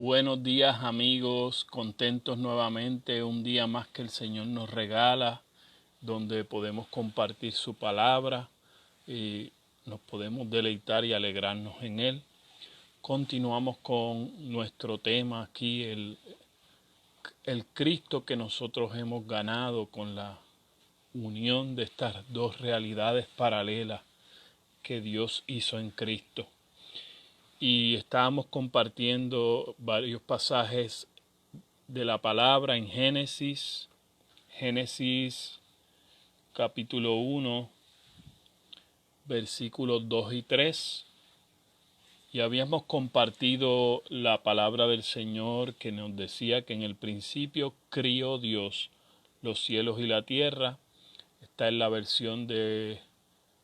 Buenos días amigos, contentos nuevamente, un día más que el Señor nos regala, donde podemos compartir su palabra y nos podemos deleitar y alegrarnos en Él. Continuamos con nuestro tema aquí, el Cristo que nosotros hemos ganado con la unión de estas dos realidades paralelas que Dios hizo en Cristo. Y estábamos compartiendo varios pasajes de la palabra en Génesis capítulo 1, versículos 2 y 3. Y habíamos compartido la palabra del Señor que nos decía que en el principio crió Dios los cielos y la tierra. Está en la versión de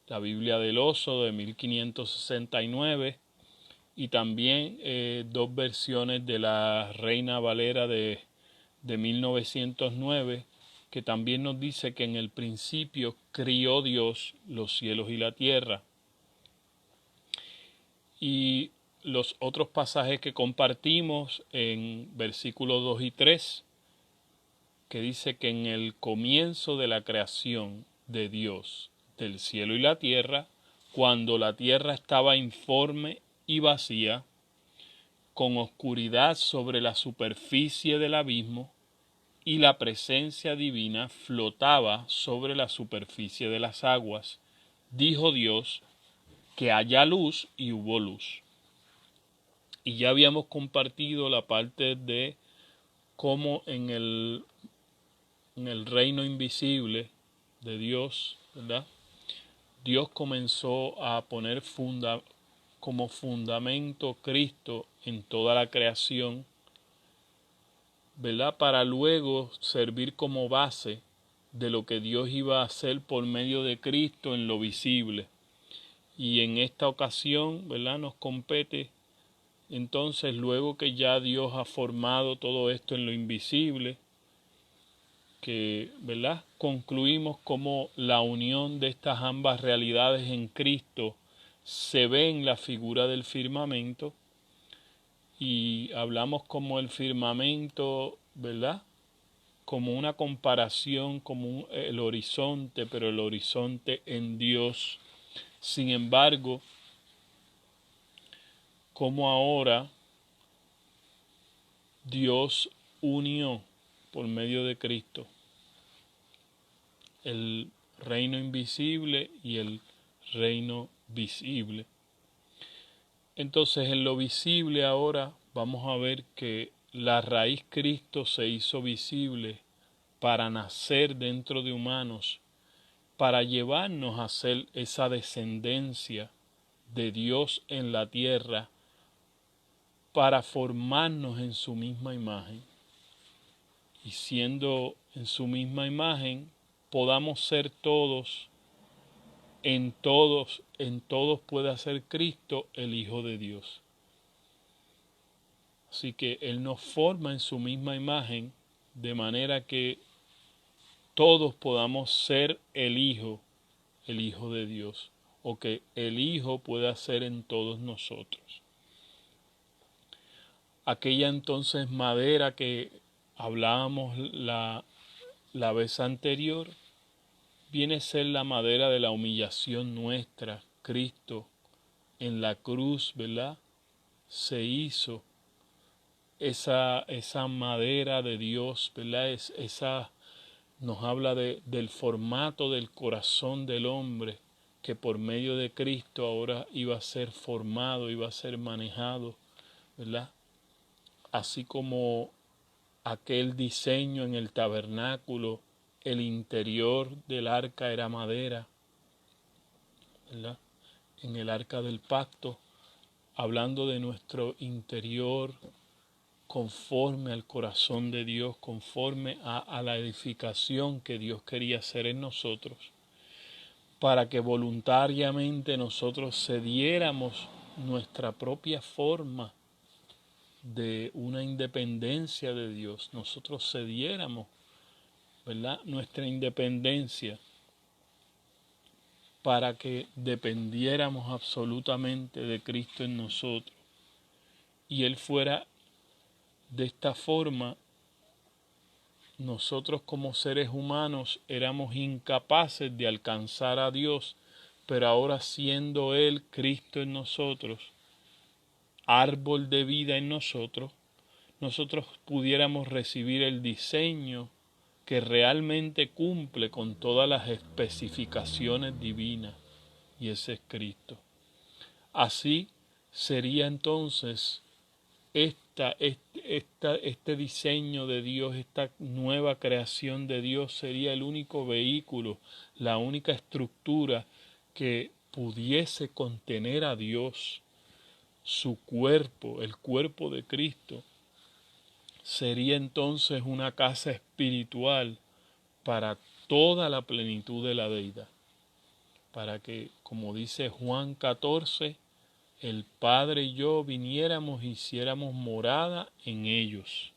la Biblia del Oso de 1569 y también dos versiones de la Reina Valera de 1909, que también nos dice que en el principio crió Dios los cielos y la tierra. Y los otros pasajes que compartimos en versículos 2 y 3, que dice que en el comienzo de la creación de Dios del cielo y la tierra, cuando la tierra estaba informe y vacía, con oscuridad sobre la superficie del abismo, y la presencia divina flotaba sobre la superficie de las aguas. Dijo Dios que haya luz y hubo luz. Y ya habíamos compartido la parte de cómo en el reino invisible de Dios, ¿verdad? Dios comenzó a poner como fundamento Cristo en toda la creación, ¿verdad? Para luego servir como base de lo que Dios iba a hacer por medio de Cristo en lo visible. Y en esta ocasión, ¿verdad?, nos compete entonces, luego que ya Dios ha formado todo esto en lo invisible, que, ¿verdad?, concluimos como la unión de estas ambas realidades en Cristo se ve en la figura del firmamento. Y hablamos como el firmamento, ¿verdad?, como una comparación, como el horizonte, pero el horizonte en Dios. Sin embargo, como ahora Dios unió por medio de Cristo el reino invisible y el reino visible. Entonces, en lo visible ahora vamos a ver que la raíz Cristo se hizo visible para nacer dentro de humanos, para llevarnos a ser esa descendencia de Dios en la tierra, para formarnos en su misma imagen. Y siendo en su misma imagen, podamos ser todos, en todos pueda ser Cristo el Hijo de Dios. Así que Él nos forma en su misma imagen, de manera que todos podamos ser el Hijo de Dios, o que el Hijo pueda ser en todos nosotros. Aquella entonces madera que hablábamos la vez anterior, viene a ser la madera de la humillación nuestra. Cristo en la cruz, ¿verdad?, se hizo esa madera de Dios, ¿verdad? Nos habla del formato del corazón del hombre, que por medio de Cristo ahora iba a ser formado, iba a ser manejado, ¿verdad? Así como aquel diseño en el tabernáculo, el interior del arca era madera, ¿verdad?, en el arca del pacto, hablando de nuestro interior conforme al corazón de Dios, conforme a la edificación que Dios quería hacer en nosotros, para que voluntariamente nosotros cediéramos nuestra propia forma de una independencia de Dios, nosotros cediéramos, ¿verdad?, nuestra independencia, para que dependiéramos absolutamente de Cristo en nosotros y Él fuera De esta forma, nosotros como seres humanos éramos incapaces de alcanzar a Dios, pero ahora siendo Él Cristo en nosotros, árbol de vida en nosotros, nosotros pudiéramos recibir el diseño que realmente cumple con todas las especificaciones divinas, y ese es Cristo. Así sería entonces este diseño de Dios, esta nueva creación de Dios sería el único vehículo, la única estructura que pudiese contener a Dios. Su cuerpo, el cuerpo de Cristo, sería entonces una casa espiritual para toda la plenitud de la deidad, para que, como dice Juan 14, el Padre y yo viniéramos e hiciéramos morada en ellos.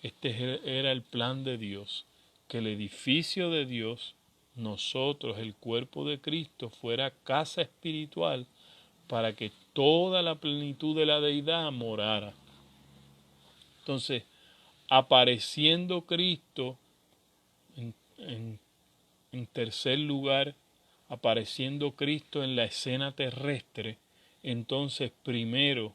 Este era el plan de Dios, que el edificio de Dios, nosotros, el cuerpo de Cristo, fuera casa espiritual para que toda la plenitud de la deidad morara. Entonces, apareciendo Cristo, en tercer lugar, apareciendo Cristo en la escena terrestre, entonces primero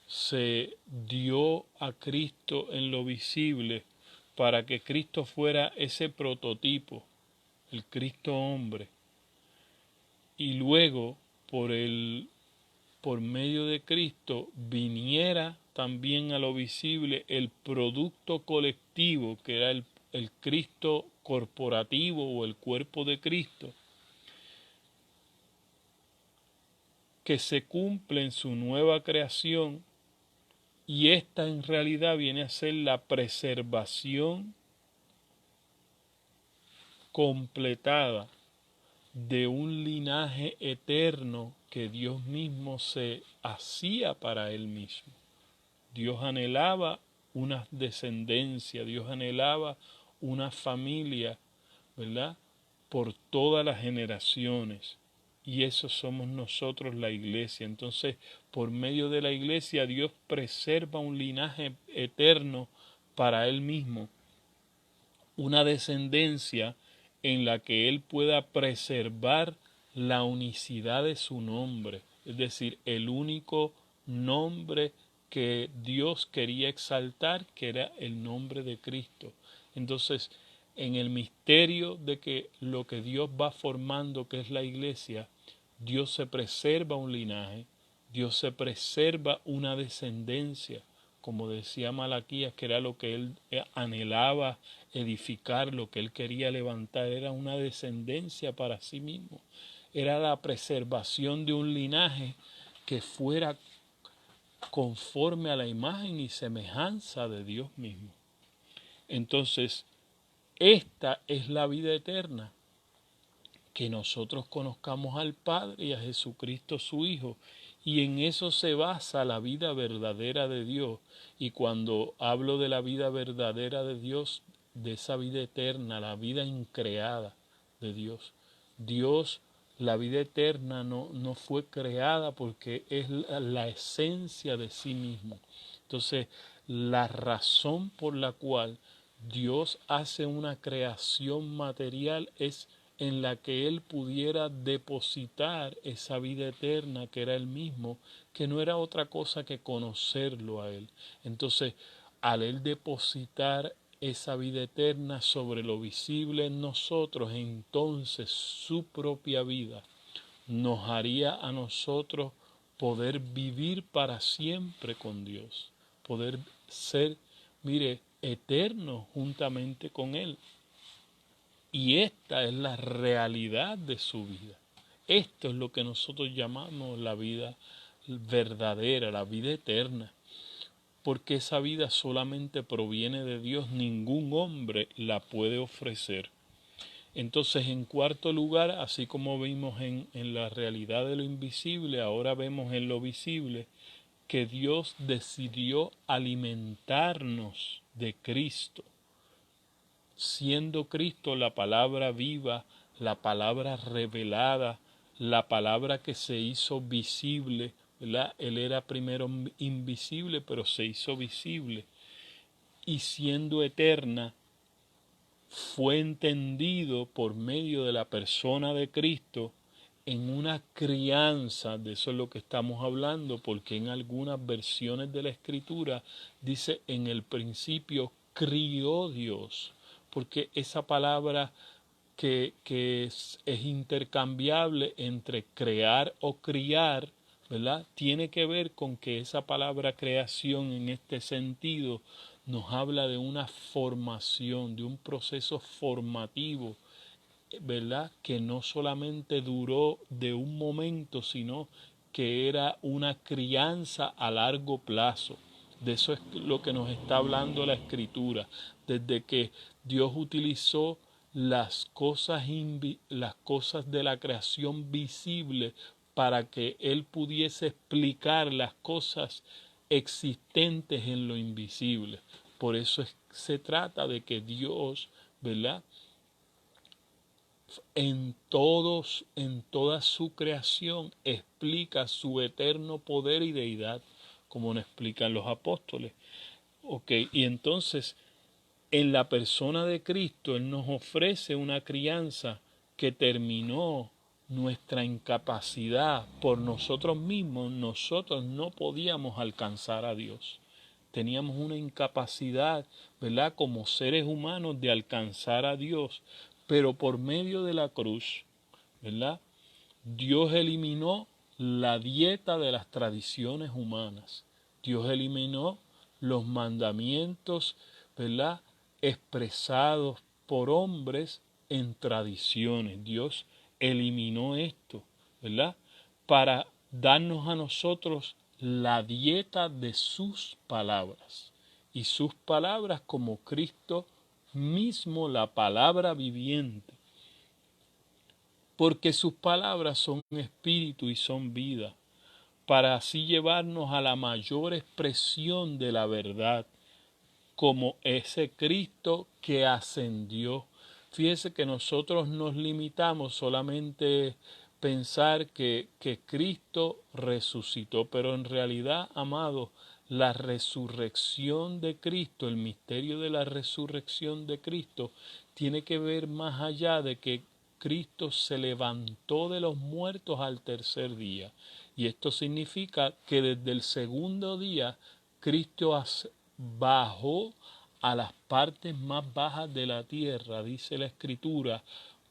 se dio a Cristo en lo visible para que Cristo fuera ese prototipo, el Cristo hombre, y luego por medio de Cristo viniera también a lo visible el producto colectivo que era el Cristo corporativo o el cuerpo de Cristo, que se cumple en su nueva creación, y esta en realidad viene a ser la preservación completada de un linaje eterno que Dios mismo se hacía para Él mismo. Dios anhelaba una descendencia, Dios anhelaba una familia, ¿verdad? Por todas las generaciones. Y eso somos nosotros, la iglesia. Entonces, por medio de la iglesia, Dios preserva un linaje eterno para Él mismo, una descendencia en la que Él pueda preservar la unicidad de su nombre, es decir, el único nombre que Dios quería exaltar, que era el nombre de Cristo. Entonces, en el misterio de que lo que Dios va formando, que es la iglesia, Dios se preserva un linaje, Dios se preserva una descendencia, como decía Malaquías, que era lo que él anhelaba edificar, lo que él quería levantar, era una descendencia para sí mismo, era la preservación de un linaje que fuera conforme a la imagen y semejanza de Dios mismo. Entonces, esta es la vida eterna, que nosotros conozcamos al Padre y a Jesucristo su Hijo, y en eso se basa la vida verdadera de Dios. Y cuando hablo de la vida verdadera de Dios, de esa vida eterna, la vida increada de Dios, la vida eterna no fue creada porque es la esencia de sí mismo. Entonces, la razón por la cual Dios hace una creación material es en la que Él pudiera depositar esa vida eterna que era Él mismo, que no era otra cosa que conocerlo a Él. Entonces, al Él depositar esa vida eterna sobre lo visible en nosotros, entonces su propia vida nos haría a nosotros poder vivir para siempre con Dios, poder ser, mire, eternos juntamente con Él. Y esta es la realidad de su vida. Esto es lo que nosotros llamamos la vida verdadera, la vida eterna. Porque esa vida solamente proviene de Dios, ningún hombre la puede ofrecer. Entonces, en cuarto lugar, así como vimos en la realidad de lo invisible, ahora vemos en lo visible que Dios decidió alimentarnos de Cristo, siendo Cristo la palabra viva, la palabra revelada, la palabra que se hizo visible, ¿verdad? Él era primero invisible, pero se hizo visible. y siendo eterna, fue entendido por medio de la persona de Cristo en una crianza. De eso es lo que estamos hablando, porque en algunas versiones de la Escritura dice: en el principio crió Dios, porque esa palabra que es intercambiable entre crear o criar, ¿verdad? Tiene que ver con que esa palabra creación en este sentido nos habla de una formación, de un proceso formativo, ¿verdad? Que no solamente duró de un momento, sino que era una crianza a largo plazo. De eso es lo que nos está hablando la Escritura, desde que Dios utilizó las cosas de la creación visible para que Él pudiese explicar las cosas existentes en lo invisible. Por eso se trata de que Dios, ¿verdad?, en toda su creación explica su eterno poder y deidad, como nos explican los apóstoles. Y entonces, en la persona de Cristo, Él nos ofrece una crianza que terminó nuestra incapacidad por nosotros mismos. Nosotros no podíamos alcanzar a Dios. Teníamos una incapacidad, ¿verdad?, como seres humanos de alcanzar a Dios, pero por medio de la cruz, ¿verdad?, Dios eliminó la dieta de las tradiciones humanas. Dios eliminó los mandamientos, ¿verdad?, expresados por hombres en tradiciones. Dios eliminó esto, ¿verdad?, para darnos a nosotros la dieta de sus palabras. Y sus palabras como Cristo mismo, la palabra viviente. Porque sus palabras son espíritu y son vida, para así llevarnos a la mayor expresión de la verdad, como ese Cristo que ascendió. Fíjese que nosotros nos limitamos solamente a pensar que Cristo resucitó, pero en realidad, amados, la resurrección de Cristo, el misterio de la resurrección de Cristo, tiene que ver más allá de que Cristo se levantó de los muertos al tercer día. Y esto significa que desde el segundo día Cristo bajó a las partes más bajas de la tierra, dice la Escritura,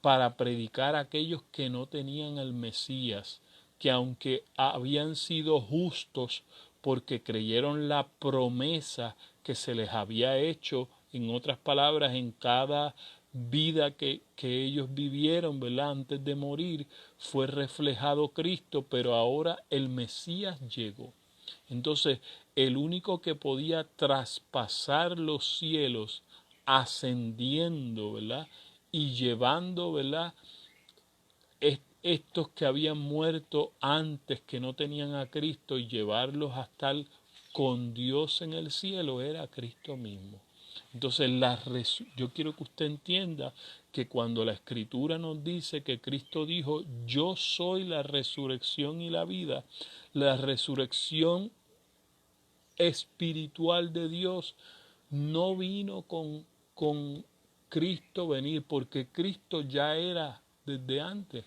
para predicar a aquellos que no tenían al Mesías, que aunque habían sido justos porque creyeron la promesa que se les había hecho, en otras palabras, en cada vida que ellos vivieron, ¿verdad?, antes de morir, fue reflejado Cristo, pero ahora el Mesías llegó. Entonces, el único que podía traspasar los cielos, ascendiendo, ¿verdad?, y llevando, ¿verdad?, estos que habían muerto antes, que no tenían a Cristo, y llevarlos a estar con Dios en el cielo, era Cristo mismo. Entonces, yo quiero que usted entienda que cuando la Escritura nos dice que Cristo dijo: yo soy la resurrección y la vida, la resurrección espiritual de Dios no vino con Cristo venir, porque Cristo ya era desde antes.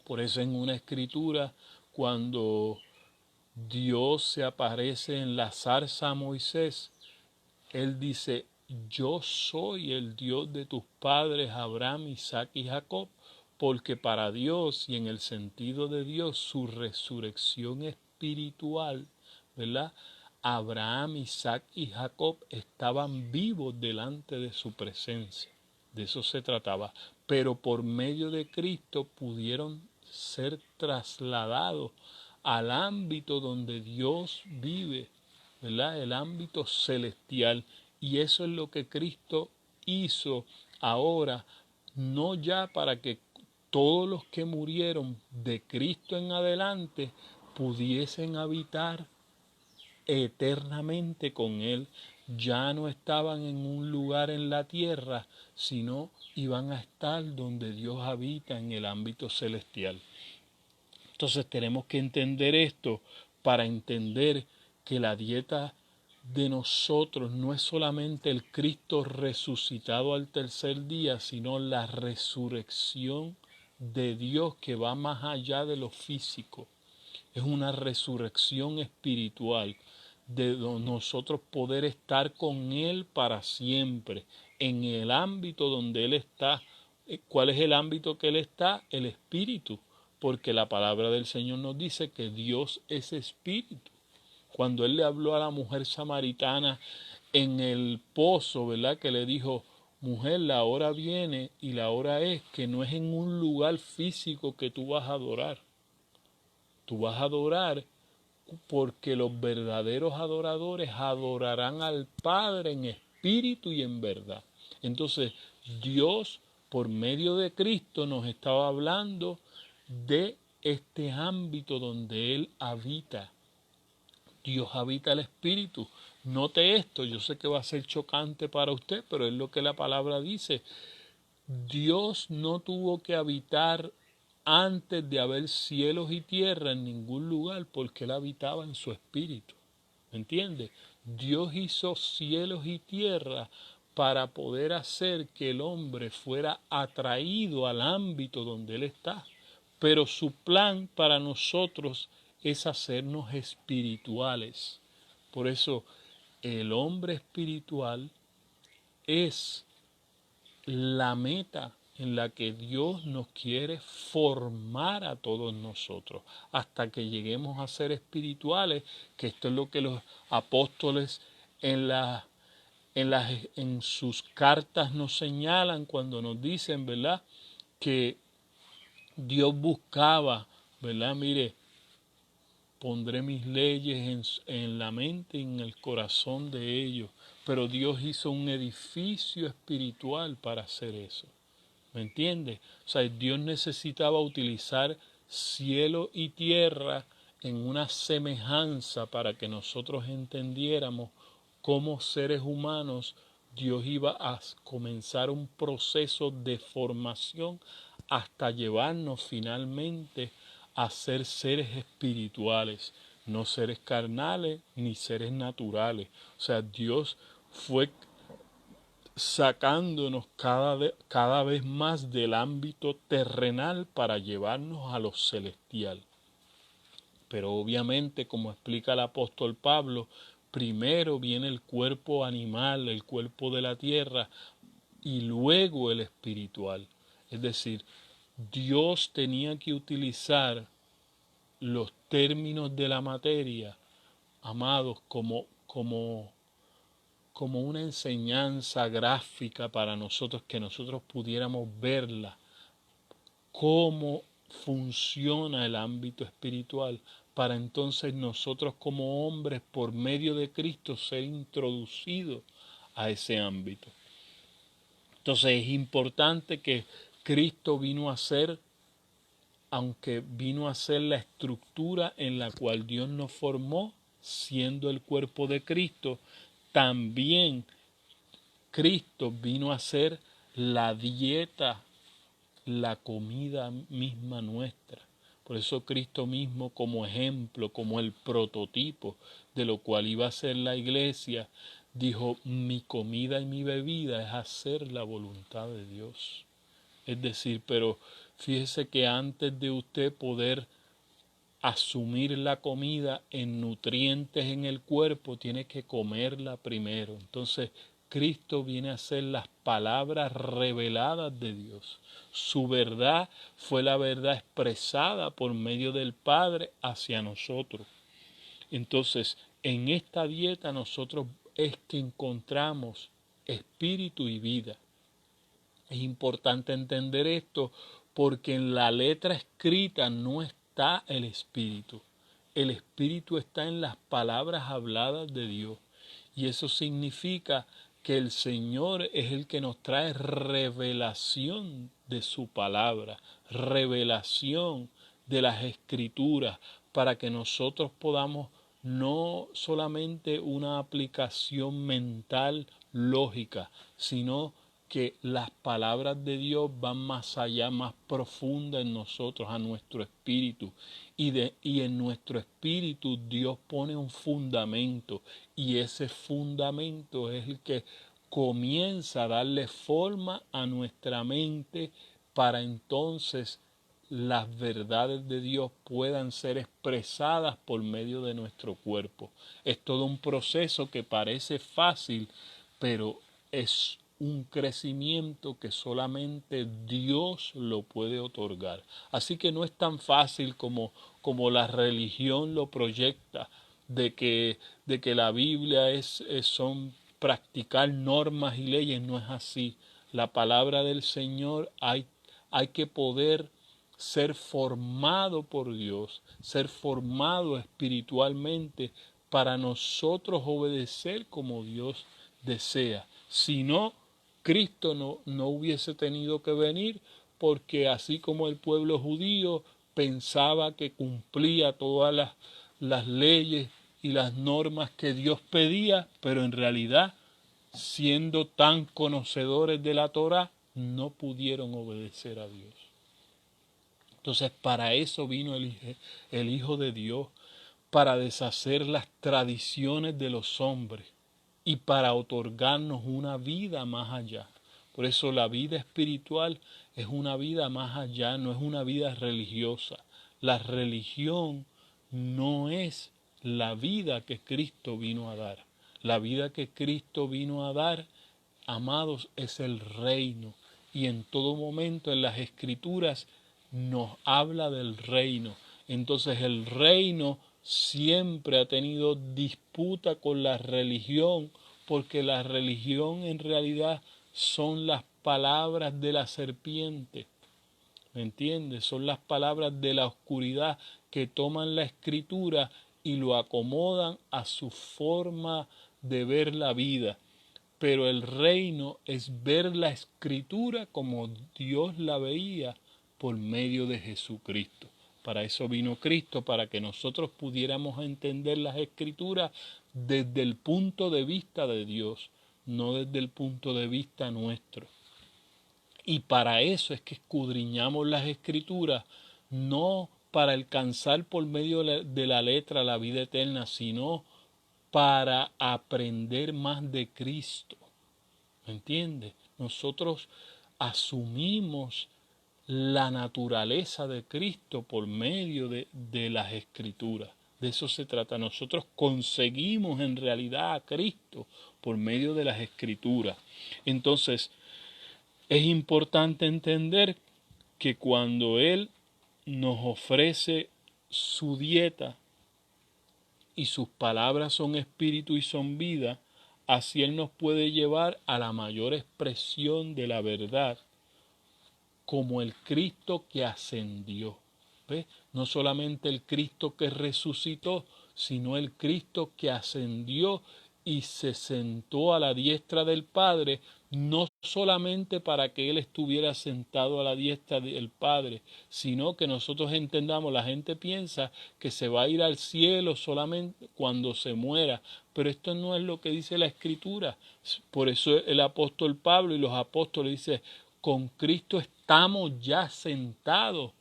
Por eso en una escritura, cuando Dios se aparece en la zarza a Moisés, Él dice: yo soy el Dios de tus padres Abraham, Isaac y Jacob, porque para Dios, y en el sentido de Dios, su resurrección espiritual, ¿verdad?, Abraham, Isaac y Jacob estaban vivos delante de su presencia. De eso se trataba. Pero por medio de Cristo pudieron ser trasladados al ámbito donde Dios vive, ¿verdad?, el ámbito celestial. Y eso es lo que Cristo hizo ahora, no ya para que todos los que murieron de Cristo en adelante pudiesen habitar eternamente con Él. Ya no estaban en un lugar en la tierra, sino iban a estar donde Dios habita, en el ámbito celestial. Entonces tenemos que entender esto para entender que la dieta de nosotros no es solamente el Cristo resucitado al tercer día, sino la resurrección de Dios que va más allá de lo físico. Es una resurrección espiritual de nosotros poder estar con Él para siempre, en el ámbito donde Él está. ¿Cuál es el ámbito que Él está? El Espíritu, porque la palabra del Señor nos dice que Dios es Espíritu. Cuando Él le habló a la mujer samaritana en el pozo, ¿verdad? Que le dijo, mujer, la hora viene y la hora es que no es en un lugar físico que tú vas a adorar. Tú vas a adorar porque los verdaderos adoradores adorarán al Padre en espíritu y en verdad. Entonces, Dios, por medio de Cristo, nos estaba hablando de este ámbito donde Él habita. Dios habita el Espíritu. Note esto, yo sé que va a ser chocante para usted, pero es lo que la palabra dice. Dios no tuvo que habitar antes de haber cielos y tierra en ningún lugar porque Él habitaba en su Espíritu. ¿Me entiende? Dios hizo cielos y tierra para poder hacer que el hombre fuera atraído al ámbito donde Él está. Pero su plan para nosotros es hacernos espirituales. Por eso el hombre espiritual es la meta en la que Dios nos quiere formar a todos nosotros hasta que lleguemos a ser espirituales, que esto es lo que los apóstoles en sus cartas nos señalan cuando nos dicen, ¿verdad?, que Dios buscaba, ¿verdad? Mire, pondré mis leyes en la mente y en el corazón de ellos. Pero Dios hizo un edificio espiritual para hacer eso. ¿Me entiende? O sea, Dios necesitaba utilizar cielo y tierra en una semejanza para que nosotros entendiéramos cómo seres humanos Dios iba a comenzar un proceso de formación hasta llevarnos finalmente a ser seres espirituales, no seres carnales ni seres naturales. O sea, Dios fue sacándonos cada vez más del ámbito terrenal para llevarnos a lo celestial. Pero obviamente, como explica el apóstol Pablo, primero viene el cuerpo animal, el cuerpo de la tierra, y luego el espiritual. Es decir, Dios tenía que utilizar los términos de la materia, amados, como una enseñanza gráfica para nosotros, que nosotros pudiéramos verla, cómo funciona el ámbito espiritual, para entonces nosotros como hombres, por medio de Cristo, ser introducidos a ese ámbito. Entonces es importante que Cristo vino a ser, aunque vino a ser la estructura en la cual Dios nos formó, siendo el cuerpo de Cristo, también Cristo vino a ser la dieta, la comida misma nuestra. Por eso Cristo mismo, como ejemplo, como el prototipo de lo cual iba a ser la iglesia, dijo, mi comida y mi bebida es hacer la voluntad de Dios. Es decir, pero fíjese que antes de usted poder asumir la comida en nutrientes en el cuerpo, tiene que comerla primero. Entonces, Cristo viene a ser las palabras reveladas de Dios. Su verdad fue la verdad expresada por medio del Padre hacia nosotros. Entonces, en esta dieta nosotros es que encontramos espíritu y vida. Es importante entender esto porque en la letra escrita no está el Espíritu. El Espíritu está en las palabras habladas de Dios. Y eso significa que el Señor es el que nos trae revelación de su palabra, revelación de las Escrituras, para que nosotros podamos no solamente una aplicación mental lógica, sino que las palabras de Dios van más allá, más profunda en nosotros, a nuestro espíritu. Y en nuestro espíritu Dios pone un fundamento, y ese fundamento es el que comienza a darle forma a nuestra mente para entonces las verdades de Dios puedan ser expresadas por medio de nuestro cuerpo. Es todo un proceso que parece fácil, pero es un crecimiento que solamente Dios lo puede otorgar. Así que no es tan fácil como la religión lo proyecta, de que la Biblia son practicar normas y leyes. No es así. La palabra del Señor hay que poder ser formado por Dios, ser formado espiritualmente para nosotros obedecer como Dios desea. Si no, Cristo no hubiese tenido que venir, porque así como el pueblo judío pensaba que cumplía todas las leyes y las normas que Dios pedía, pero en realidad, siendo tan conocedores de la Torá, no pudieron obedecer a Dios. Entonces, para eso vino el Hijo de Dios, para deshacer las tradiciones de los hombres y para otorgarnos una vida más allá. Por eso la vida espiritual es una vida más allá, no es una vida religiosa. La religión no es la vida que Cristo vino a dar. La vida que Cristo vino a dar, amados, es el reino. Y en todo momento en las Escrituras nos habla del reino. Entonces el reino siempre ha tenido disputa con la religión, porque la religión en realidad son las palabras de la serpiente. ¿Me entiendes? Son las palabras de la oscuridad que toman la Escritura y lo acomodan a su forma de ver la vida. Pero el reino es ver la Escritura como Dios la veía por medio de Jesucristo. Para eso vino Cristo, para que nosotros pudiéramos entender las Escrituras desde el punto de vista de Dios, no desde el punto de vista nuestro. Y para eso es que escudriñamos las Escrituras, no para alcanzar por medio de la letra la vida eterna, sino para aprender más de Cristo. ¿Me entiendes? Nosotros asumimos la naturaleza de Cristo por medio de las Escrituras. De eso se trata. Nosotros conseguimos en realidad a Cristo por medio de las Escrituras. Entonces, es importante entender que cuando Él nos ofrece su dieta y sus palabras son espíritu y son vida, así Él nos puede llevar a la mayor expresión de la verdad, como el Cristo que ascendió. ¿Ves? No solamente el Cristo que resucitó, sino el Cristo que ascendió y se sentó a la diestra del Padre, no solamente para que Él estuviera sentado a la diestra del Padre, sino que nosotros entendamos, la gente piensa que se va a ir al cielo solamente cuando se muera, pero esto no es lo que dice la Escritura. Por eso el apóstol Pablo y los apóstoles dicen, con Cristo estamos ya sentados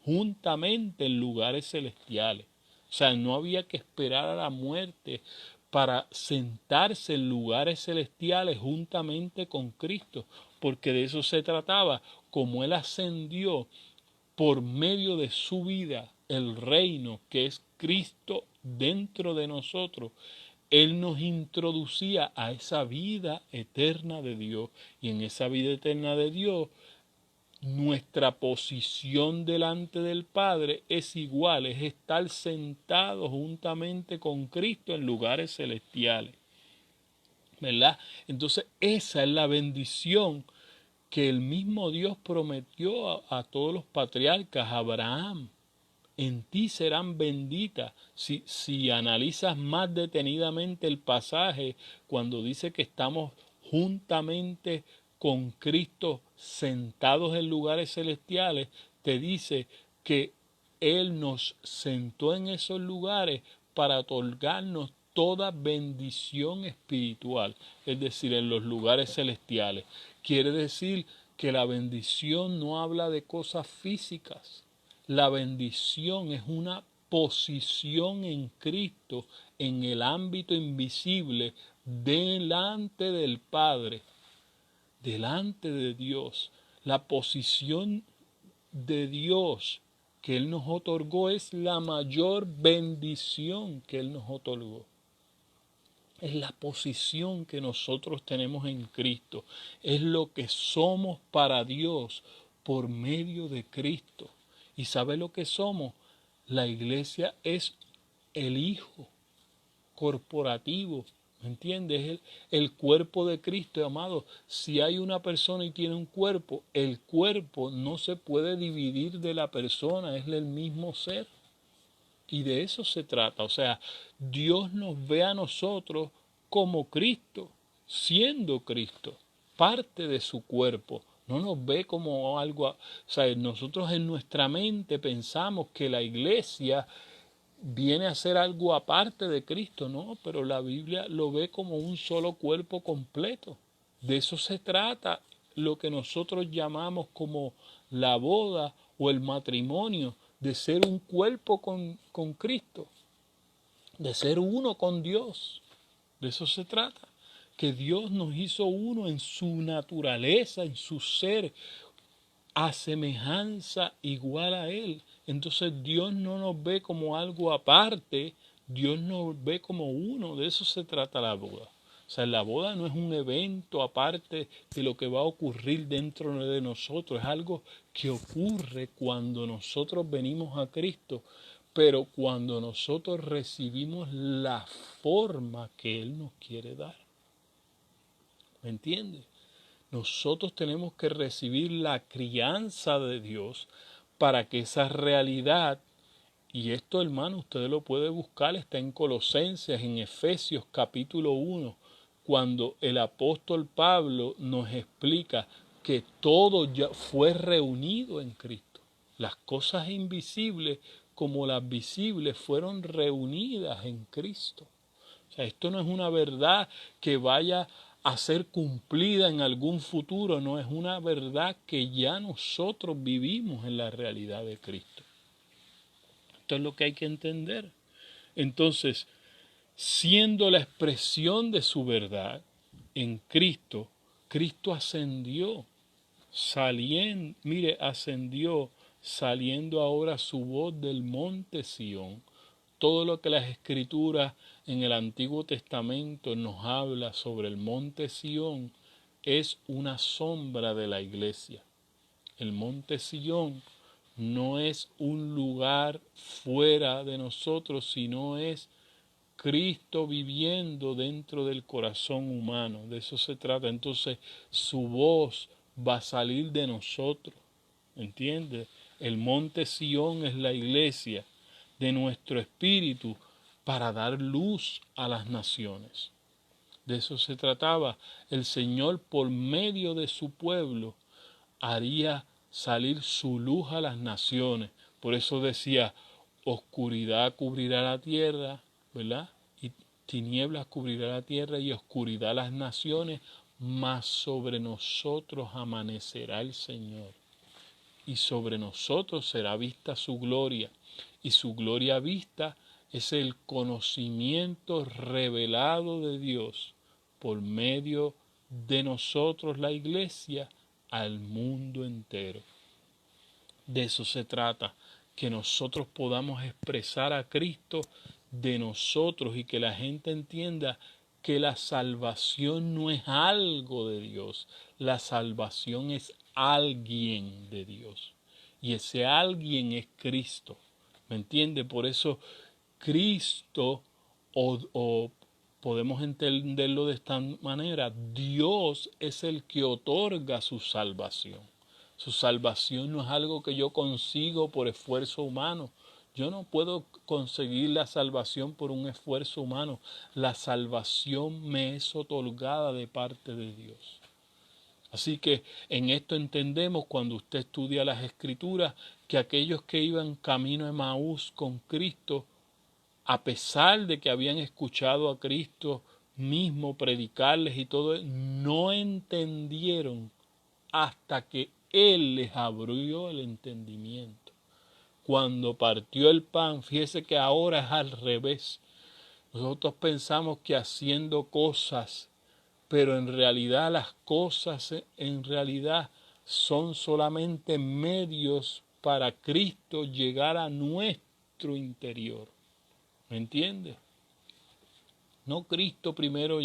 juntamente en lugares celestiales. O sea, no había que esperar a la muerte para sentarse en lugares celestiales juntamente con Cristo, porque de eso se trataba. Como Él ascendió por medio de su vida, el reino que es Cristo dentro de nosotros, Él nos introducía a esa vida eterna de Dios, y en esa vida eterna de Dios nuestra posición delante del Padre es igual, es estar sentado juntamente con Cristo en lugares celestiales, ¿verdad? Entonces esa es la bendición que el mismo Dios prometió a todos los patriarcas, a Abraham. En ti serán benditas. Si analizas más detenidamente el pasaje, cuando dice que estamos juntamente con Cristo sentados en lugares celestiales, te dice que Él nos sentó en esos lugares para otorgarnos toda bendición espiritual, es decir, en los lugares celestiales. Quiere decir que la bendición no habla de cosas físicas. La bendición es una posición en Cristo en el ámbito invisible delante del Padre, delante de Dios. La posición de Dios que Él nos otorgó es la mayor bendición que Él nos otorgó. Es la posición que nosotros tenemos en Cristo. Es lo que somos para Dios por medio de Cristo. ¿Y sabe lo que somos? La iglesia es el Hijo corporativo. ¿Me entiendes? Es el cuerpo de Cristo, amado. Si hay una persona y tiene un cuerpo, el cuerpo no se puede dividir de la persona, es el mismo ser. Y de eso se trata. O sea, Dios nos ve a nosotros como Cristo, siendo Cristo, parte de su cuerpo. No nos ve como algo... O sea, nosotros en nuestra mente pensamos que la iglesia viene a ser algo aparte de Cristo, ¿no? Pero la Biblia lo ve como un solo cuerpo completo. De eso se trata lo que nosotros llamamos como la boda o el matrimonio, de ser un cuerpo con Cristo, de ser uno con Dios. De eso se trata, que Dios nos hizo uno en su naturaleza, en su ser, a semejanza igual a Él. Entonces Dios no nos ve como algo aparte, Dios nos ve como uno. De eso se trata la boda. O sea, la boda no es un evento aparte de lo que va a ocurrir dentro de nosotros, es algo que ocurre cuando nosotros venimos a Cristo, pero cuando nosotros recibimos la forma que Él nos quiere dar. ¿Me entiendes? Nosotros tenemos que recibir la crianza de Dios para que esa realidad, y esto hermano, usted lo puede buscar, está en Colosenses, en Efesios capítulo 1, cuando el apóstol Pablo nos explica que todo ya fue reunido en Cristo. Las cosas invisibles como las visibles fueron reunidas en Cristo. O sea, esto no es una verdad que vaya a ser cumplida en algún futuro, no, es una verdad que ya nosotros vivimos en la realidad de Cristo. Esto es lo que hay que entender. Entonces, siendo la expresión de su verdad en Cristo, Cristo ascendió, ascendió, saliendo ahora su voz del monte Sión. Todo lo que las Escrituras en el Antiguo Testamento nos habla sobre el monte Sión es una sombra de la iglesia. El monte Sión no es un lugar fuera de nosotros, sino es Cristo viviendo dentro del corazón humano. De eso se trata. Entonces su voz va a salir de nosotros. ¿Entiendes? El monte Sión es la iglesia de nuestro espíritu para dar luz a las naciones. De eso se trataba. El Señor, por medio de su pueblo, haría salir su luz a las naciones. Por eso decía, oscuridad cubrirá la tierra, ¿verdad? Y tinieblas cubrirá la tierra y oscuridad las naciones, mas sobre nosotros amanecerá el Señor. Y sobre nosotros será vista su gloria. Y su gloria vista es el conocimiento revelado de Dios por medio de nosotros, la iglesia, al mundo entero. De eso se trata, que nosotros podamos expresar a Cristo de nosotros y que la gente entienda que la salvación no es algo de Dios, la salvación es alguien de Dios. Y ese alguien es Cristo. ¿Me entiende? Por eso Cristo, o podemos entenderlo de esta manera, Dios es el que otorga su salvación. Su salvación no es algo que yo consigo por esfuerzo humano. Yo no puedo conseguir la salvación por un esfuerzo humano. La salvación me es otorgada de parte de Dios. Así que en esto entendemos cuando usted estudia las Escrituras que aquellos que iban camino a Emaús con Cristo a pesar de que habían escuchado a Cristo mismo predicarles y todo, no entendieron hasta que Él les abrió el entendimiento. Cuando partió el pan, fíjese que ahora es al revés. Nosotros pensamos que haciendo cosas, pero en realidad las cosas en realidad son solamente medios para Cristo llegar a nuestro interior. ¿Me entiende? No Cristo primero.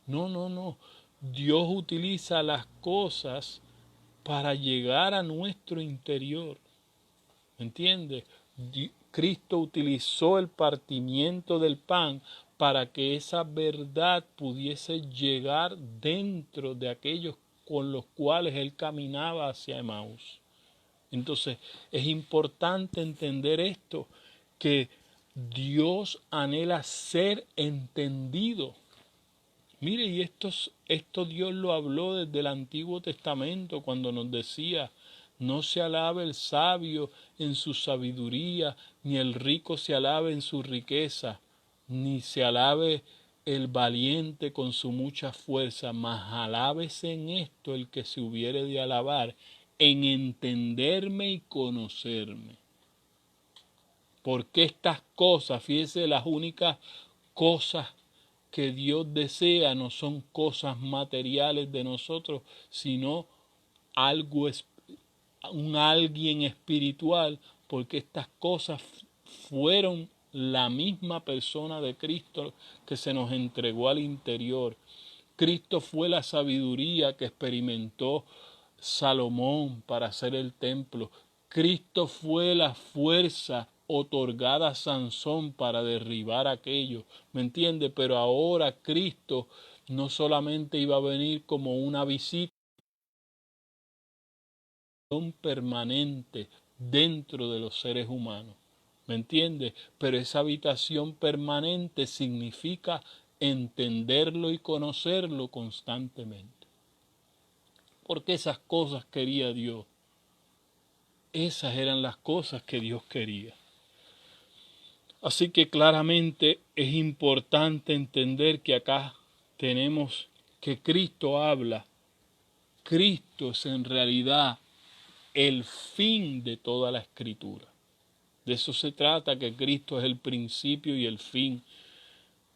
No. Dios utiliza las cosas para llegar a nuestro interior. ¿Me entiende? Cristo utilizó el partimiento del pan para que esa verdad pudiese llegar dentro de aquellos con los cuales Él caminaba hacia Emaús. Entonces, es importante entender esto, que Dios anhela ser entendido. Mire, y esto Dios lo habló desde el Antiguo Testamento cuando nos decía: no se alabe el sabio en su sabiduría, ni el rico se alabe en su riqueza, ni se alabe el valiente con su mucha fuerza, mas alábese en esto el que se hubiere de alabar, en entenderme y conocerme. Porque estas cosas, fíjese, las únicas cosas que Dios desea no son cosas materiales de nosotros, sino un alguien espiritual, porque estas cosas fueron la misma persona de Cristo que se nos entregó al interior. Cristo fue la sabiduría que experimentó Salomón para hacer el templo. Cristo fue la fuerza otorgada a Sansón para derribar aquello. ¿Me entiende? Pero ahora Cristo no solamente iba a venir como una visita permanente dentro de los seres humanos. ¿Me entiende? Pero esa habitación permanente significa entenderlo y conocerlo constantemente. Porque esas cosas quería Dios. Esas eran las cosas que Dios quería. Así que claramente es importante entender que acá tenemos que Cristo habla. Cristo es en realidad el fin de toda la Escritura. De eso se trata, que Cristo es el principio y el fin.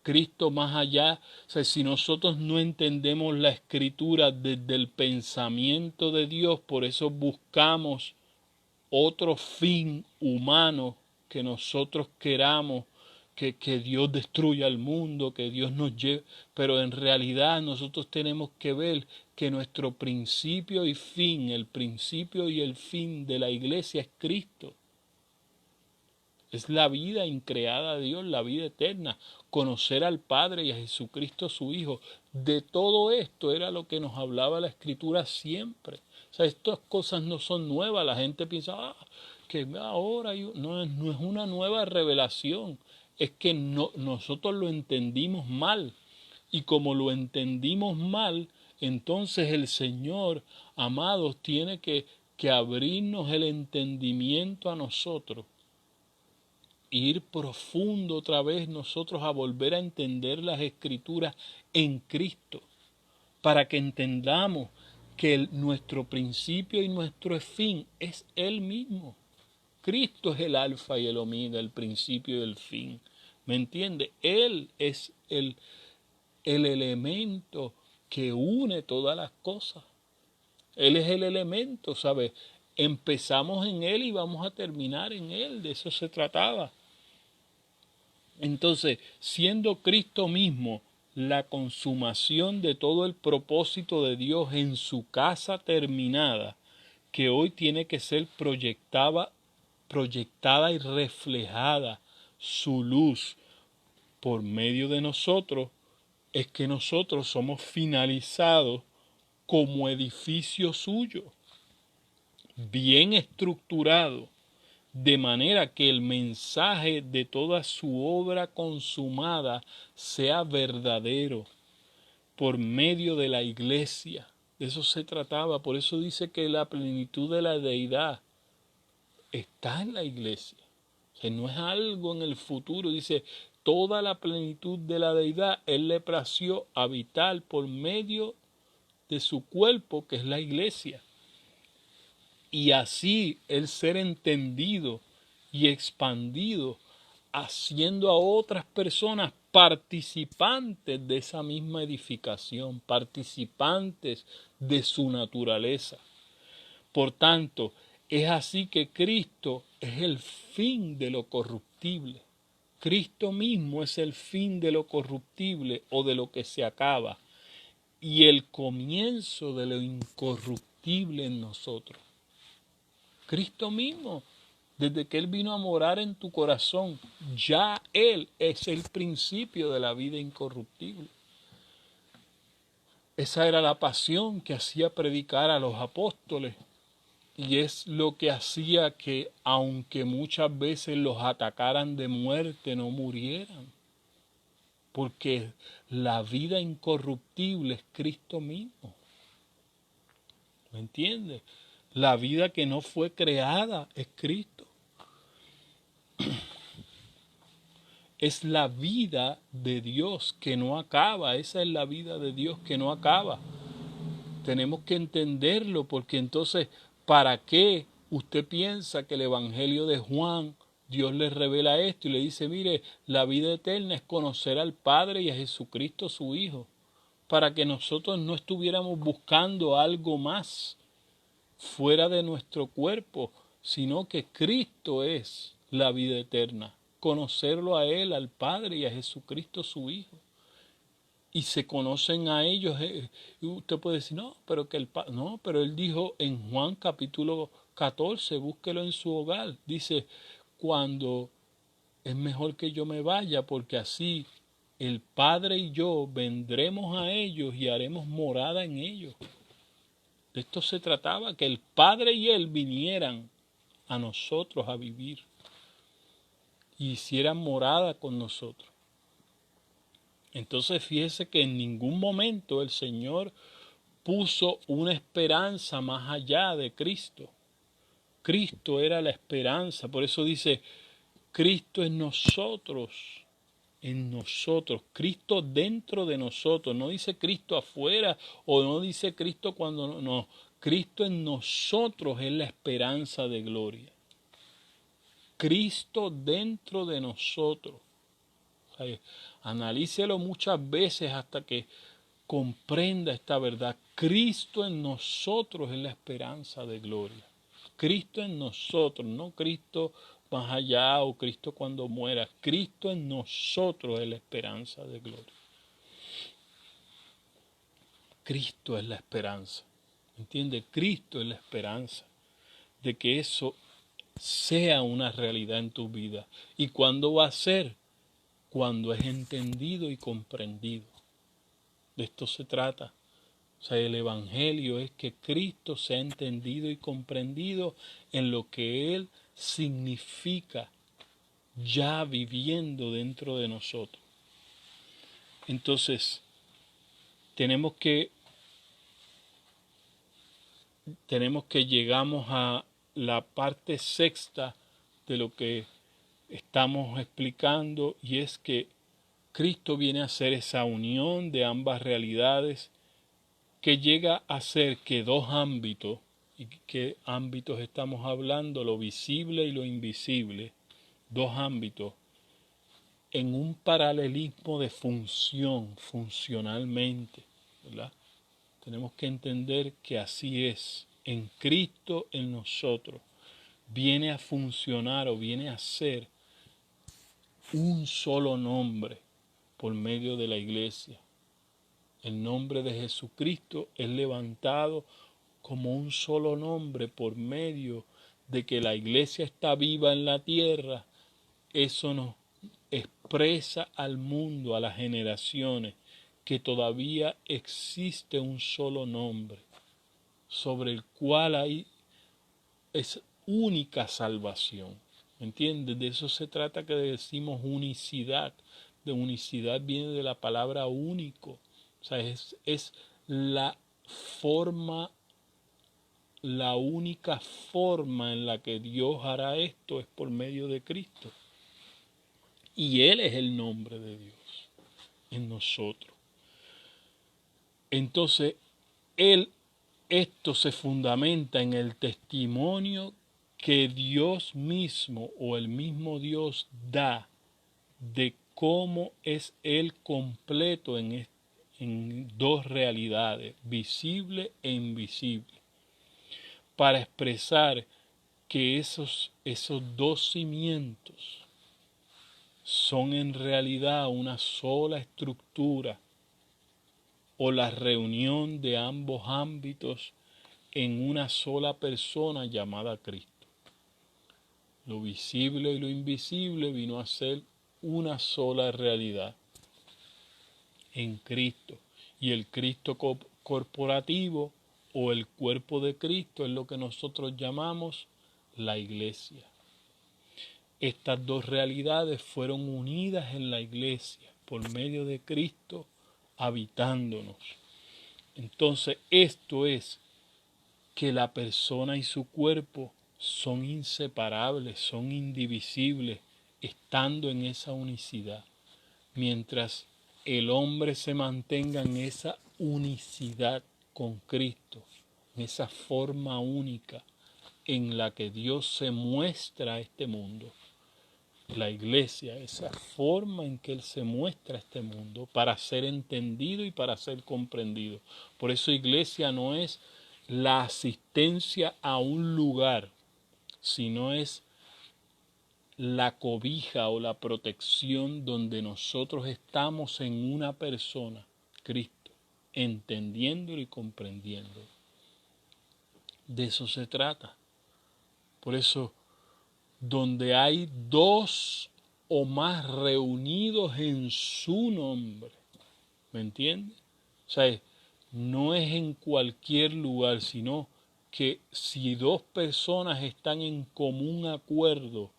Cristo más allá, o sea, si nosotros no entendemos la Escritura desde el pensamiento de Dios, por eso buscamos otro fin humano que nosotros queramos, que Dios destruya el mundo, que Dios nos lleve, pero en realidad nosotros tenemos que ver que nuestro principio y fin, el principio y el fin de la iglesia es Cristo. Es la vida increada de Dios, la vida eterna, conocer al Padre y a Jesucristo su Hijo. De todo esto era lo que nos hablaba la Escritura siempre. O sea, estas cosas no son nuevas. La gente piensa, que ahora no es una nueva revelación. Es que nosotros lo entendimos mal. Y como lo entendimos mal, entonces el Señor, amados, tiene que abrirnos el entendimiento a nosotros. Ir profundo otra vez nosotros a volver a entender las Escrituras en Cristo, para que entendamos que nuestro principio y nuestro fin es Él mismo. Cristo es el alfa y el omega, el principio y el fin. ¿Me entiende? Él es el elemento que une todas las cosas. Él es el elemento, ¿sabes? Empezamos en Él y vamos a terminar en Él, de eso se trataba. Entonces, siendo Cristo mismo la consumación de todo el propósito de Dios en su casa terminada, que hoy tiene que ser proyectada y reflejada su luz por medio de nosotros, es que nosotros somos finalizados como edificio suyo, bien estructurado, de manera que el mensaje de toda su obra consumada sea verdadero por medio de la iglesia. De eso se trataba. Por eso dice que la plenitud de la deidad está en la iglesia. O sea, no es algo en el futuro. Dice toda la plenitud de la deidad, Él le plació habitar por medio de su cuerpo, que es la iglesia. Y así el ser entendido y expandido, haciendo a otras personas participantes de esa misma edificación, participantes de su naturaleza. Por tanto, es así que Cristo es el fin de lo corruptible. Cristo mismo es el fin de lo corruptible o de lo que se acaba y el comienzo de lo incorruptible en nosotros. Cristo mismo, desde que Él vino a morar en tu corazón, ya Él es el principio de la vida incorruptible. Esa era la pasión que hacía predicar a los apóstoles y es lo que hacía que, aunque muchas veces los atacaran de muerte, no murieran. Porque la vida incorruptible es Cristo mismo. ¿Me entiendes? La vida que no fue creada es Cristo. Es la vida de Dios que no acaba. Esa es la vida de Dios que no acaba. Tenemos que entenderlo porque entonces, ¿para qué usted piensa que el Evangelio de Juan, Dios le revela esto y le dice, mire, la vida eterna es conocer al Padre y a Jesucristo su Hijo? Para que nosotros no estuviéramos buscando algo más fuera de nuestro cuerpo, sino que Cristo es la vida eterna. Conocerlo a Él, al Padre y a Jesucristo su Hijo. Y se conocen a ellos. Y usted puede decir, no, pero que no, pero Él dijo en Juan capítulo 14, búsquelo en su hogar. Dice, cuando es mejor que yo me vaya, porque así el Padre y yo vendremos a ellos y haremos morada en ellos. De esto se trataba, que el Padre y Él vinieran a nosotros a vivir y hicieran morada con nosotros. Entonces fíjese que en ningún momento el Señor puso una esperanza más allá de Cristo. Cristo era la esperanza, por eso dice, Cristo en nosotros, Cristo dentro de nosotros, no dice Cristo afuera o no dice Cristo cuando no, Cristo en nosotros es la esperanza de gloria. Cristo dentro de nosotros. O sea, analícelo muchas veces hasta que comprenda esta verdad. Cristo en nosotros es la esperanza de gloria. Cristo en nosotros, no Cristo más allá o Cristo cuando muera. Cristo en nosotros es la esperanza de gloria. Cristo es la esperanza. ¿Entiende? Cristo es la esperanza de que eso sea una realidad en tu vida. ¿Y cuándo va a ser? Cuando es entendido y comprendido. De esto se trata. O sea, el Evangelio es que Cristo sea entendido y comprendido en lo que Él significa ya viviendo dentro de nosotros. Entonces, tenemos que llegamos a la parte sexta de lo que estamos explicando y es que Cristo viene a hacer esa unión de ambas realidades que llega a hacer que dos ámbitos, ¿y qué ámbitos estamos hablando? Lo visible y lo invisible, dos ámbitos, en un paralelismo de función, funcionalmente, ¿verdad? Tenemos que entender que así es, en Cristo en nosotros, viene a funcionar o viene a ser un solo nombre por medio de la iglesia. El nombre de Jesucristo es levantado como un solo nombre por medio de que la iglesia está viva en la tierra. Eso nos expresa al mundo, a las generaciones, que todavía existe un solo nombre sobre el cual hay es única salvación. ¿Entiendes? De eso se trata que decimos unicidad. De unicidad viene de la palabra único. O sea, es la forma, la única forma en la que Dios hará esto es por medio de Cristo. Y Él es el nombre de Dios en nosotros. Entonces, esto se fundamenta en el testimonio que Dios mismo o el mismo Dios da de cómo es Él completo en dos realidades, visible e invisible, para expresar que esos dos cimientos son en realidad una sola estructura o la reunión de ambos ámbitos en una sola persona llamada Cristo. Lo visible y lo invisible vino a ser una sola realidad en Cristo. Y el Cristo corporativo o el cuerpo de Cristo es lo que nosotros llamamos la iglesia. Estas dos realidades fueron unidas en la iglesia por medio de Cristo habitándonos. Entonces esto es que la persona y su cuerpo son inseparables, son indivisibles, estando en esa unicidad. Mientras el hombre se mantenga en esa unicidad con Cristo, en esa forma única en la que Dios se muestra a este mundo, la iglesia, esa forma en que Él se muestra a este mundo para ser entendido y para ser comprendido. Por eso iglesia no es la asistencia a un lugar, sino es la cobija o la protección donde nosotros estamos en una persona, Cristo, entendiéndolo y comprendiendo. De eso se trata. Por eso, donde hay dos o más reunidos en su nombre, ¿me entiendes? O sea, no es en cualquier lugar, sino que si dos personas están en común acuerdo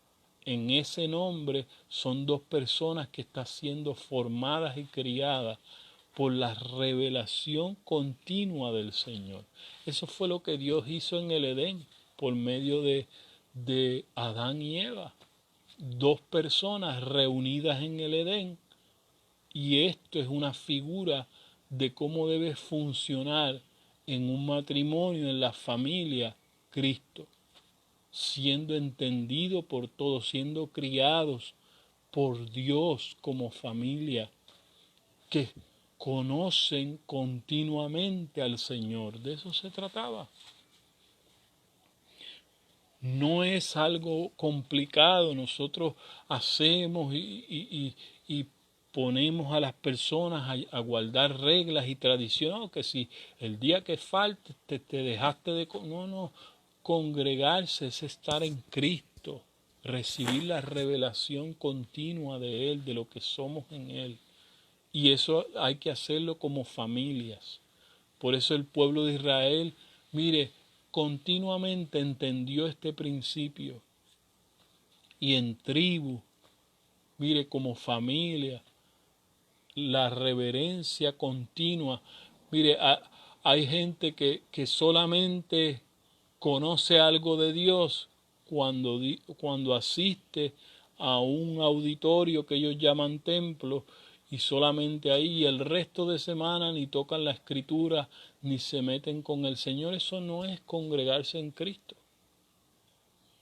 en ese nombre, son dos personas que están siendo formadas y criadas por la revelación continua del Señor. Eso fue lo que Dios hizo en el Edén por medio de Adán y Eva. Dos personas reunidas en el Edén, y esto es una figura de cómo debe funcionar en un matrimonio, en la familia, Cristo, siendo entendido por todos, siendo criados por Dios como familia, que conocen continuamente al Señor. De eso se trataba. No es algo complicado. Nosotros hacemos y ponemos a las personas a guardar reglas y tradiciones. No, que si el día que falte te dejaste de... No, congregarse es estar en Cristo, recibir la revelación continua de Él, de lo que somos en Él. Y eso hay que hacerlo como familias. Por eso el pueblo de Israel, mire, continuamente entendió este principio. Y en tribu, mire, como familia, la reverencia continua. Mire, hay gente que solamente conoce algo de Dios cuando asiste a un auditorio que ellos llaman templo, y solamente ahí, y el resto de semana ni tocan la escritura ni se meten con el Señor. Eso no es congregarse en Cristo.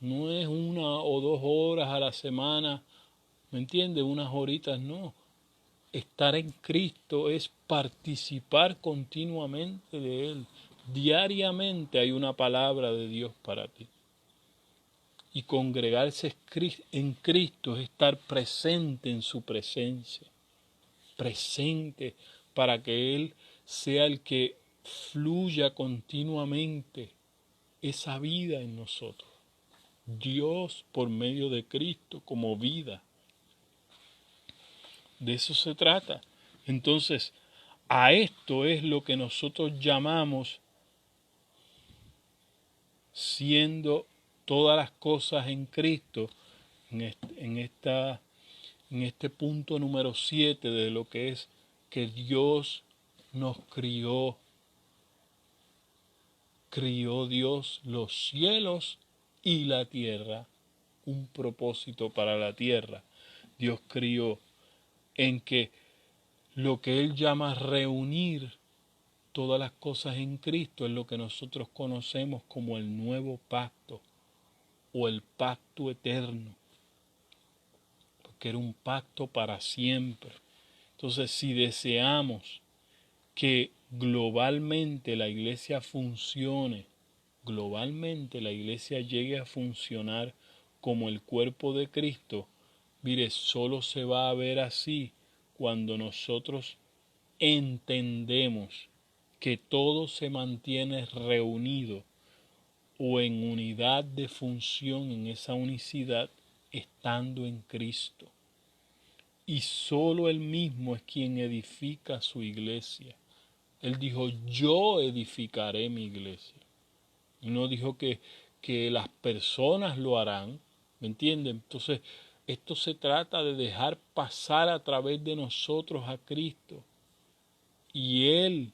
No es 1 o 2 horas a la semana, ¿me entiende? Unas horitas, no. Estar en Cristo es participar continuamente de Él. Diariamente hay una palabra de Dios para ti. Y congregarse en Cristo es estar presente en su presencia. Presente para que Él sea el que fluya continuamente esa vida en nosotros. Dios por medio de Cristo como vida. De eso se trata. Entonces, a esto es lo que nosotros llamamos siendo todas las cosas en Cristo, en este punto número 7 de lo que es que Dios nos crió. Crió Dios los cielos y la tierra, un propósito para la tierra. Dios crió, en que lo que Él llama reunir todas las cosas en Cristo es lo que nosotros conocemos como el nuevo pacto o el pacto eterno, porque era un pacto para siempre. Entonces, si deseamos que globalmente la iglesia funcione, globalmente la iglesia llegue a funcionar como el cuerpo de Cristo, mire, solo se va a ver así cuando nosotros entendemos que todo se mantiene reunido o en unidad de función, en esa unicidad, estando en Cristo. Y solo Él mismo es quien edifica su iglesia. Él dijo, yo edificaré mi iglesia. Y no dijo que las personas lo harán, ¿me entienden? Entonces, esto se trata de dejar pasar a través de nosotros a Cristo. Y Él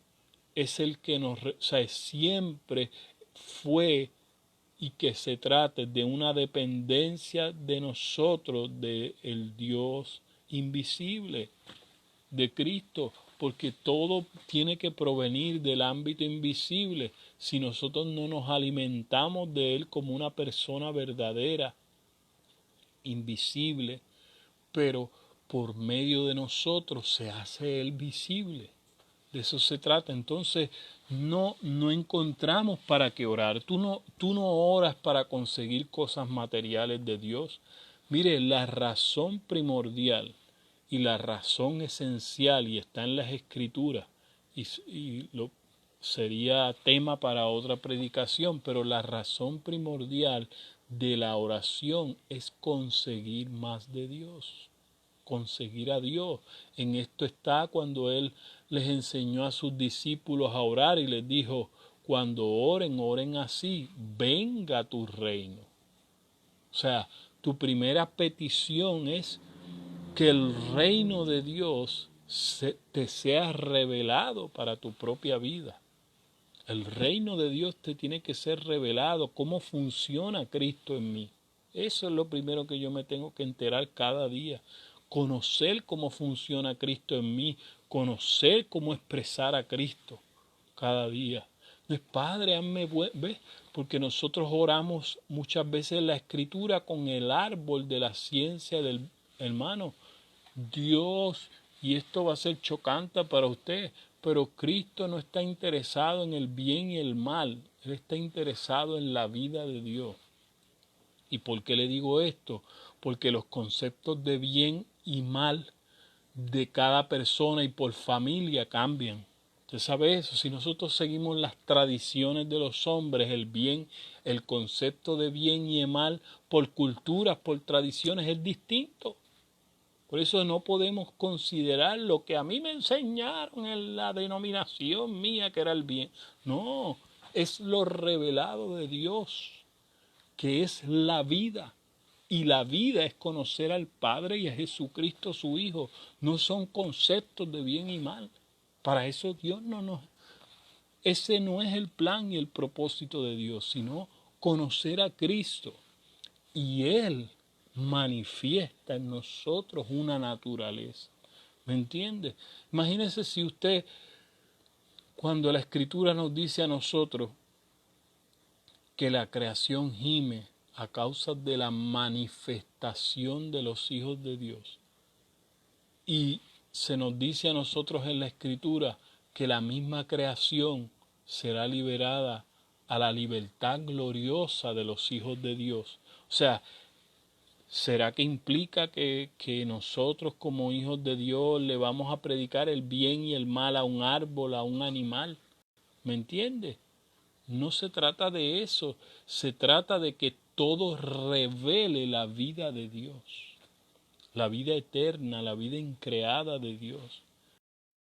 es el que nos, o sea, siempre fue y que se trate de una dependencia de nosotros, de el Dios invisible, de Cristo, porque todo tiene que provenir del ámbito invisible. Si nosotros no nos alimentamos de Él como una persona verdadera, invisible, pero por medio de nosotros se hace Él visible. De eso se trata. Entonces no encontramos para qué orar. Tú no oras para conseguir cosas materiales de Dios. Mire, la razón primordial y la razón esencial, y está en las Escrituras, sería tema para otra predicación, pero la razón primordial de la oración es conseguir más de Dios, conseguir a Dios. En esto está cuando Él les enseñó a sus discípulos a orar y les dijo, cuando oren, oren así, venga tu reino. O sea, tu primera petición es que el reino de Dios te sea revelado para tu propia vida. El reino de Dios te tiene que ser revelado, cómo funciona Cristo en mí. Eso es lo primero que yo me tengo que enterar cada día. Conocer cómo funciona Cristo en mí, conocer cómo expresar a Cristo cada día. No es Padre, hazme ¿ves? Porque nosotros oramos muchas veces la Escritura con el árbol de la ciencia del hermano. Dios, y esto va a ser chocante para usted, pero Cristo no está interesado en el bien y el mal, Él está interesado en la vida de Dios. ¿Y por qué le digo esto? Porque los conceptos de bien y mal de cada persona y por familia cambian. Usted sabe eso, si nosotros seguimos las tradiciones de los hombres, el bien, el concepto de bien y de mal por culturas, por tradiciones es distinto. Por eso no podemos considerar lo que a mí me enseñaron en la denominación mía que era el bien. No, es lo revelado de Dios, que es la vida. Y la vida es conocer al Padre y a Jesucristo su Hijo. No son conceptos de bien y mal. Para eso Dios no nos... Ese no es el plan y el propósito de Dios, sino conocer a Cristo. Y Él manifiesta en nosotros una naturaleza. ¿Me entiende? Imagínese si usted, cuando la Escritura nos dice a nosotros que la creación gime a causa de la manifestación de los hijos de Dios, y se nos dice a nosotros en la Escritura que la misma creación será liberada a la libertad gloriosa de los hijos de Dios. O sea, ¿será que implica que nosotros como hijos de Dios le vamos a predicar el bien y el mal a un árbol, a un animal? ¿Me entiende? No se trata de eso, se trata de que todo revele la vida de Dios, la vida eterna, la vida increada de Dios.